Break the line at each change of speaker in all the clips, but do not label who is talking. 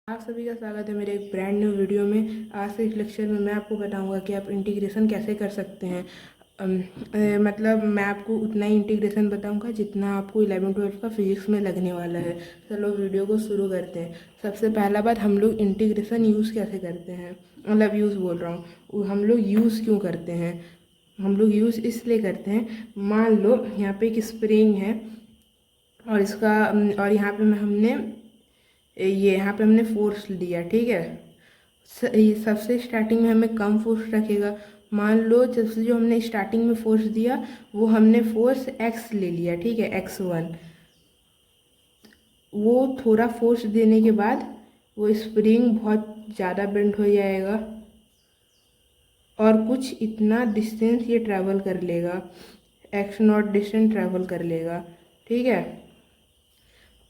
आप सभी का स्वागत है मेरे एक ब्रांड न्यू वीडियो में। आज के इस लेक्चर में मैं आपको बताऊंगा कि आप इंटीग्रेशन कैसे कर सकते हैं। मतलब मैं आपको उतना ही इंटीग्रेशन बताऊंगा जितना आपको 11-12 का फिजिक्स में लगने वाला है। चलो वीडियो को शुरू करते हैं। सबसे पहला बात, हम लोग इंटीग्रेशन यूज़ कैसे करते हैं, मतलब यूज़ बोल रहा हूँ, हम लोग यूज़ क्यों करते हैं। हम लोग यूज़ इसलिए करते हैं, मान लो यहाँ पे एक स्प्रिंग है और इसका और यहाँ पे हमने ये यहाँ पे हमने फोर्स दिया, ठीक है। ये सबसे स्टार्टिंग में हमें कम फोर्स रखेगा। मान लो जब से जो हमने स्टार्टिंग में फोर्स दिया वो हमने फोर्स एक्स ले लिया, ठीक है, x1। वो थोड़ा फोर्स देने के बाद वो स्प्रिंग बहुत ज़्यादा बेंड हो जाएगा और कुछ इतना डिस्टेंस ये ट्रैवल कर लेगा, x0 डिस्टेंस ट्रैवल कर लेगा, ठीक है।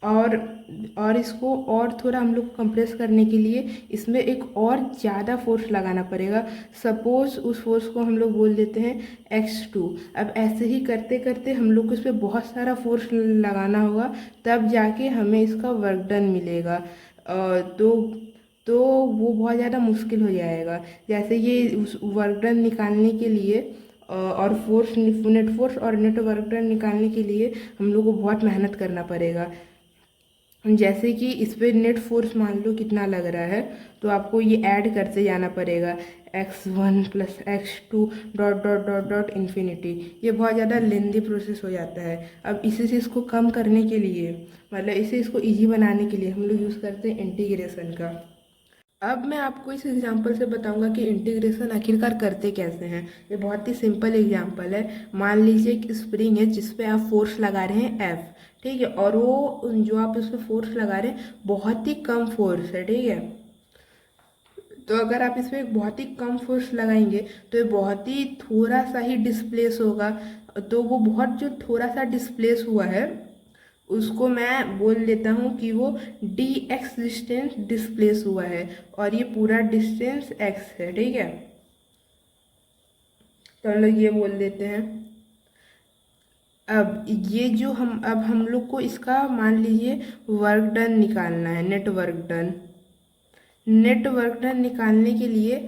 और इसको और थोड़ा हम लोग कंप्रेस करने के लिए इसमें एक और ज़्यादा फोर्स लगाना पड़ेगा। सपोज उस फोर्स को हम लोग बोल देते हैं x2। अब ऐसे ही करते करते हम लोग को इस पर बहुत सारा फोर्स लगाना होगा, तब जाके हमें इसका वर्क डन मिलेगा। तो वो बहुत ज़्यादा मुश्किल हो जाएगा। जैसे ये उस वर्क डन निकालने के लिए और नेट फोर्स और नेट वर्क डन निकालने के लिए हम लोग को बहुत मेहनत करना पड़ेगा। जैसे कि इस पर नेट फोर्स मान लो कितना लग रहा है, तो आपको ये ऐड करते जाना पड़ेगा, x1 plus x2 dot dot dot dot infinity. ये बहुत ज़्यादा लेंदी प्रोसेस हो जाता है। अब इसी से इसको कम करने के लिए, मतलब इसे इसको इजी बनाने के लिए हम लोग यूज़ करते हैं इंटीग्रेशन का। अब मैं आपको इस एग्जांपल से बताऊंगा कि इंटीग्रेशन आखिरकार करते कैसे हैं। ये बहुत ही सिंपल एग्जांपल है। मान लीजिए एक स्प्रिंग है जिस पे आप फोर्स लगा रहे हैं F, ठीक है, और वो जो आप उस पर फोर्स लगा रहे हैं बहुत ही कम फोर्स है, ठीक है। तो अगर आप इस पर एक बहुत ही कम फोर्स लगाएंगे तो ये बहुत ही थोड़ा सा ही डिस्प्लेस होगा। तो वो बहुत जो थोड़ा सा डिस्प्लेस हुआ है उसको मैं बोल देता हूँ कि वो dx डिस्टेंस डिस्प्लेस हुआ है और ये पूरा डिस्टेंस x है, ठीक है। तो हम लोग ये बोल देते हैं। अब ये जो हम लोग को इसका मान लीजिए वर्क डन निकालना है, net work done. Net work done निकालने के लिए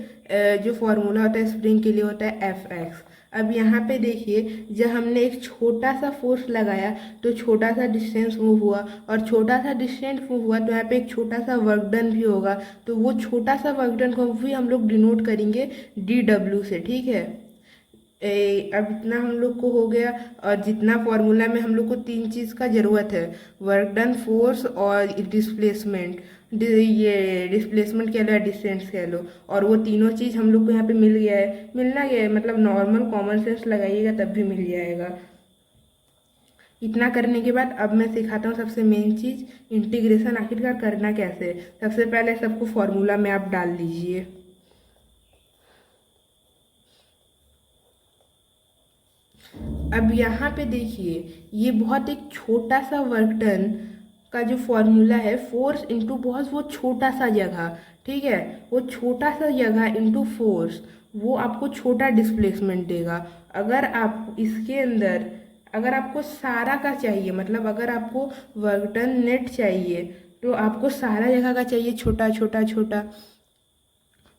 जो फॉर्मूला होता है स्प्रिंग के लिए होता है Fx। अब यहाँ पे देखिए, जब हमने एक छोटा सा फोर्स लगाया तो छोटा सा डिस्टेंस मूव हुआ, और छोटा सा डिस्टेंस मूव हुआ तो यहाँ पे एक छोटा सा वर्क डन भी होगा। तो वो छोटा सा वर्क डन को भी हम लोग डिनोट करेंगे dw से, ठीक है। अब इतना हम लोग को हो गया। और जितना फॉर्मूला में हम लोग को तीन चीज़ का ज़रूरत है, वर्क डन, फोर्स और डिस्प्लेसमेंट। ये डिस्प्लेसमेंट कह लो या डिस्टेंस कह लो, और वो तीनों चीज़ हम लोग को यहाँ पे मिल गया है, मिलना गया है, मतलब नॉर्मल कॉमन सेंस लगाइएगा तब भी मिल जाएगा। इतना करने के बाद अब मैं सिखाता हूँ सबसे मेन चीज़, इंटीग्रेशन आखिरकार करना कैसे है। सबसे पहले सबको फॉर्मूला में आप डाल दीजिए। अब यहाँ पे देखिए, ये बहुत एक छोटा सा वर्क डन का जो फॉर्मूला है, फोर्स इंटू बहुत वो छोटा सा जगह, ठीक है, वो छोटा सा जगह इंटू फोर्स, वो आपको छोटा डिस्प्लेसमेंट देगा। अगर आप इसके अंदर, अगर आपको सारा का चाहिए, मतलब अगर आपको वर्क डन नेट चाहिए तो आपको सारा जगह का चाहिए छोटा छोटा छोटा।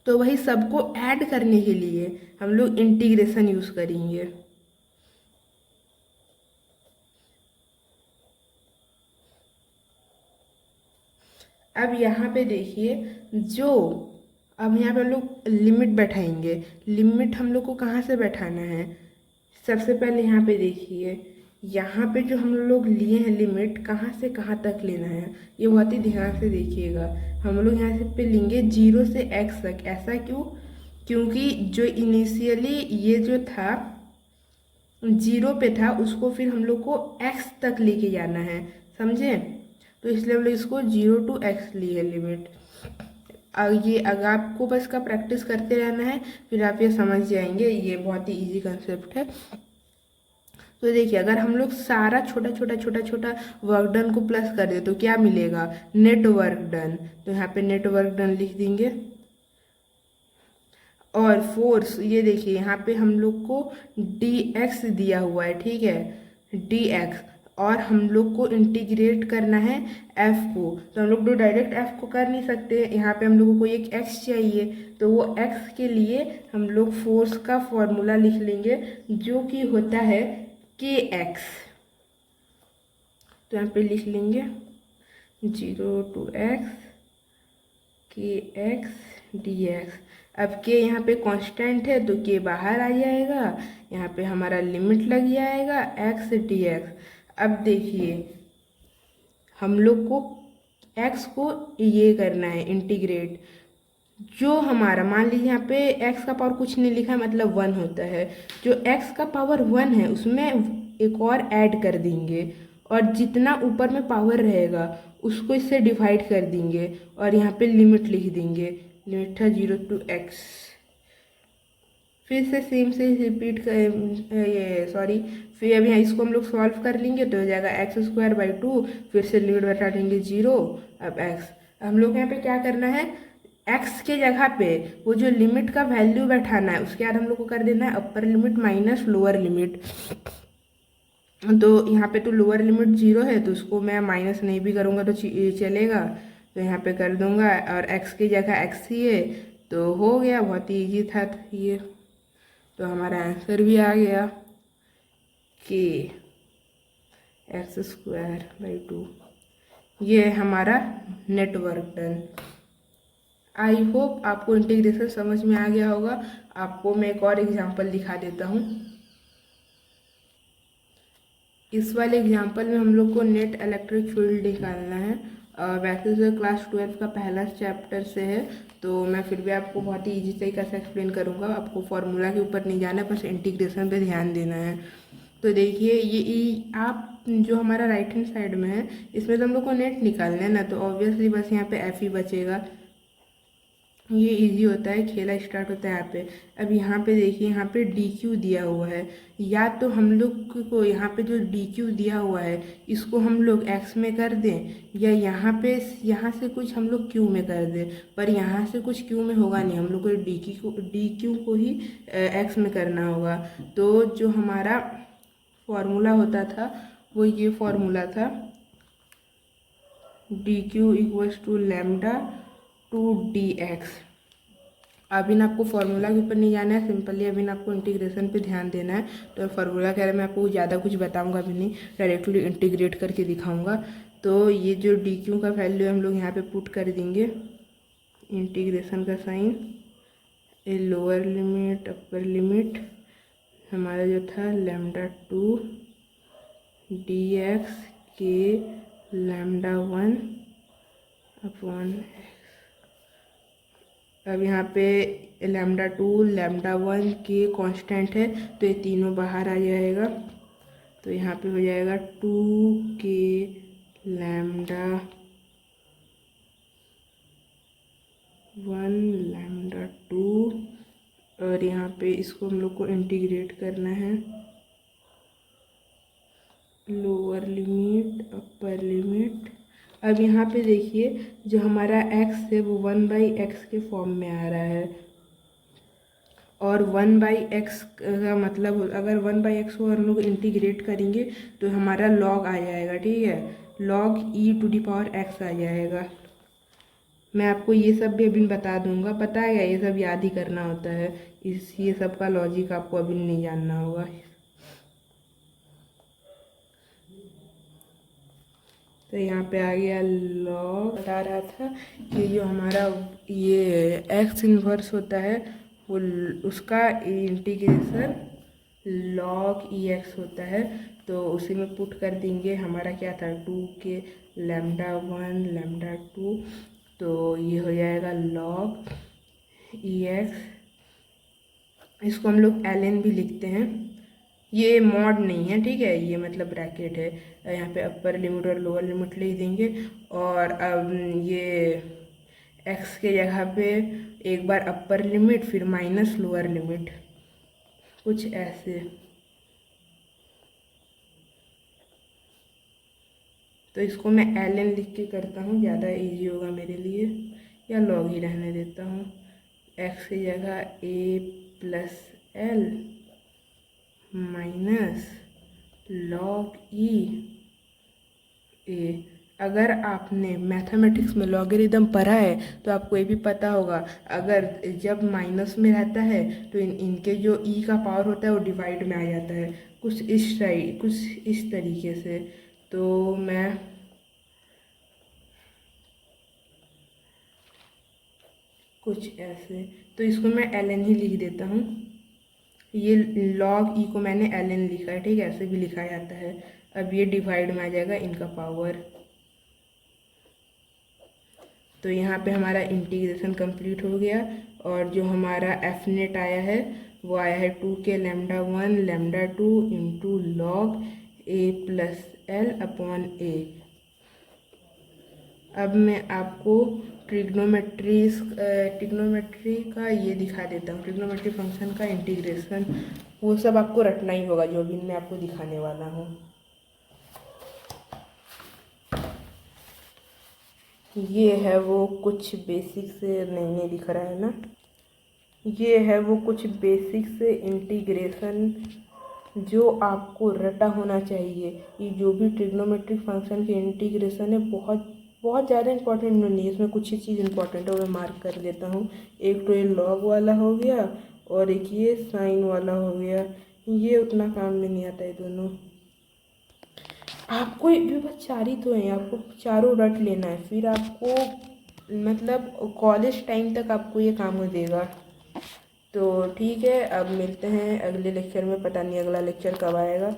तो वही सबको ऐड करने के लिए हम लोग इंटीग्रेशन यूज़ करेंगे। अब यहाँ पे देखिए, जो अब यहाँ पे हम लोग लिमिट बैठाएंगे। लिमिट हम लोग को कहाँ से बैठाना है, सबसे पहले यहाँ पे देखिए, यहाँ पे जो हम लोग लिए हैं लिमिट, कहाँ से कहाँ तक लेना है ये बहुत ही ध्यान से देखिएगा। हम लोग यहाँ से पे लेंगे 0 से x तक। ऐसा क्यों? क्योंकि जो इनिशियली ये जो था 0 पे था उसको फिर हम लोग को x तक लेके जाना है, समझे। तो इसलिए हम लोग इसको 0 to x लिए लिमिट। ये अगर आपको बस का प्रैक्टिस करते रहना है, फिर आप ये समझ जाएंगे। ये बहुत ही इजी कंसेप्ट है। तो देखिए, अगर हम लोग सारा छोटा छोटा छोटा छोटा वर्क डन को प्लस कर दे तो क्या मिलेगा, नेट वर्क डन। तो यहाँ पे नेट वर्क डन लिख देंगे। और फोर्स, ये देखिए यहाँ पे हम लोग को dx दिया हुआ है, ठीक है, dx। और हम लोग को इंटीग्रेट करना है f को। तो हम लोग तो डायरेक्ट f को कर नहीं सकते, यहाँ पे हम लोगों को एक x चाहिए। तो वो x के लिए हम लोग फोर्स का फॉर्मूला लिख लेंगे जो कि होता है kx। तो यहाँ पे लिख लेंगे 0 to x kx dx। अब k यहाँ पे कांस्टेंट है तो k बाहर आ जाएगा, यहाँ पे हमारा लिमिट लग जाएगा x dx। अब देखिए हम लोग को x को ये करना है इंटीग्रेट, जो हमारा मान लीजिए यहाँ पे x का पावर कुछ नहीं लिखा है मतलब 1 होता है, जो x का पावर 1 है उसमें एक और ऐड कर देंगे और जितना ऊपर में पावर रहेगा उसको इससे डिवाइड कर देंगे और यहाँ पे लिमिट लिख देंगे। लिमिट था 0 to x। फिर से सेम से रिपीट कर ये सॉरी फिर अभी इसको हम लोग सॉल्व कर लेंगे तो हो जाएगा x²/2। फिर से लिमिट बैठा देंगे 0। अब x हम लोग यहाँ पे क्या करना है, x के जगह पे वो जो लिमिट का वैल्यू बैठाना है उसके बाद हम लोग को कर देना है upper limit minus lower limit. तो यहाँ पे तो लोअर लिमिट 0 है तो उसको मैं माइनस नहीं भी करूँगा तो चलेगा, तो यहाँ पे कर दूँगा और x की जगह x ही है। तो हो गया, बहुत ही ईजी था ये। तो हमारा आंसर भी आ गया कि x²/2। ये है हमारा नेटवर्क डन। आई होप आपको इंटीग्रेशन समझ में आ गया होगा। आपको मैं एक और एग्जांपल दिखा देता हूँ। इस वाले एग्जांपल में हम लोग को नेट इलेक्ट्रिक फील्ड निकालना है। वैसे तो क्लास 12 का पहला चैप्टर से है तो मैं फिर भी आपको बहुत ही ईजी तरीके से एक्सप्लेन करूँगा। आपको फार्मूला के ऊपर नहीं जाना है, बस इंटीग्रेशन पे ध्यान देना है। तो देखिए ये आप जो हमारा राइट हैंड साइड में है इसमें तो हम लोग को नेट निकालना है ना, तो ऑब्वियसली बस यहाँ पे एफ ही बचेगा। ये इजी होता है, खेला स्टार्ट होता है यहाँ पे। अब यहाँ पे देखिए यहाँ पे डी क्यू दिया हुआ है, या तो हम लोग को यहाँ पे जो डी क्यू दिया हुआ है इसको हम लोग एक्स में कर दें, या यहाँ से कुछ हम लोग क्यू में कर दें। पर यहाँ से कुछ क्यू में होगा नहीं, हम लोग को डी क्यू को ही एक्स में करना होगा। तो जो हमारा फॉर्मूला होता था वो ये फॉर्मूला था d q equals to lambda two d x. अभी ना आपको फार्मूला के ऊपर नहीं जाना है, सिंपली अभी ना आपको इंटीग्रेशन पे ध्यान देना है। तो फार्मूला के बारे में आपको ज़्यादा कुछ बताऊंगा भी नहीं, डायरेक्टली इंटीग्रेट करके दिखाऊंगा। तो ये जो डी क्यू का वैल्यू हम लोग यहाँ पे पुट कर देंगे, इंटीग्रेशन का sign, a lower limit upper limit हमारा जो था लैम्डा टू डी एक्स के लैम्डा 1 अपॉन। अब यहाँ पे लैम्डा 2 लैम्डा 1 के कांस्टेंट है तो ये तीनों बाहर आ जाएगा। तो यहाँ पे हो जाएगा 2 के लैम्डा 1 लैम्डा 2 और यहाँ पे इसको हम लोग को इंटीग्रेट करना है, लोअर लिमिट अपर लिमिट। अब यहाँ पे देखिए जो हमारा x है वो 1/x के फॉर्म में आ रहा है, और 1/x का मतलब अगर 1/x को हम लोग इंटीग्रेट करेंगे तो हमारा log आ जाएगा, ठीक है, log e⁻x आ जाएगा। मैं आपको ये सब भी अभी बता दूंगा, पता है ये सब याद ही करना होता है, ये सब का लॉजिक आपको अभी नहीं जानना होगा। तो यहाँ पे आ गया लॉग। बता रहा था कि जो हमारा ये एक्स इन्वर्स होता है वो उसका इंटीग्रेशन लॉग ई एक्स होता है। तो उसी में पुट कर देंगे, हमारा क्या था 2 के लैम्डा 1 लैम्डा 2, तो ये हो जाएगा लॉग ई एक्स। इसको हम लोग एल एन भी लिखते हैं, ये मॉड नहीं है, ठीक है, ये मतलब ब्रैकेट है। यहाँ पे अपर लिमिट और लोअर लिमिट लिख देंगे, और अब ये x के जगह पे एक बार अपर लिमिट फिर माइनस लोअर लिमिट, कुछ ऐसे। तो इसको मैं एल एन लिख के करता हूँ, ज़्यादा इजी होगा मेरे लिए, या लॉग ही रहने देता हूँ। x की जगह a plus L minus log E A. अगर आपने मैथमेटिक्स में लॉगरिदम पढ़ा है तो आपको ये भी पता होगा, अगर जब माइनस में रहता है तो इनके जो ई का पावर होता है वो डिवाइड में आ जाता है, कुछ इस तरीके से। तो मैं कुछ ऐसे, तो इसको मैं ln ही लिख देता हूँ। ये log ई को मैंने ln लिखा है, ठीक है, ऐसे भी लिखा जाता है। अब ये डिवाइड में आ जाएगा इनका पावर। तो यहाँ पे हमारा इंटीग्रेशन कंप्लीट हो गया, और जो हमारा एफ नेट आया है वो आया है 2 के λ1 λ2 इंटू लॉग ए प्लस एल अपॉन ए। अब मैं आपको ट्रिग्नोमेट्री का ये दिखा देता हूँ, ट्रिग्नोमेट्री फंक्शन का इंटीग्रेशन। वो सब आपको रटना ही होगा जो भी मैं आपको दिखाने वाला हूँ। ये है वो कुछ बेसिक से, नहीं दिख रहा है ना, ये है वो कुछ बेसिक से इंटीग्रेशन जो आपको रटा होना चाहिए। ये जो भी ट्रिग्नोमेट्रिक फंक्शन के इंटीग्रेशन है बहुत बहुत ज़्यादा इंपॉर्टेंट नहीं है, इसमें कुछ ही चीज़ इंपॉर्टेंट है, मैं मार्क कर देता हूँ। एक तो ये लॉग वाला हो गया और एक ये साइन वाला हो गया, ये उतना काम में नहीं आता है दोनों। आपको भी बस चार ही तो हैं, आपको चारों रट लेना है, फिर आपको मतलब कॉलेज टाइम तक आपको ये काम देगा। तो ठीक है, अब मिलते हैं अगले लेक्चर में, पता नहीं अगला लेक्चर कब आएगा।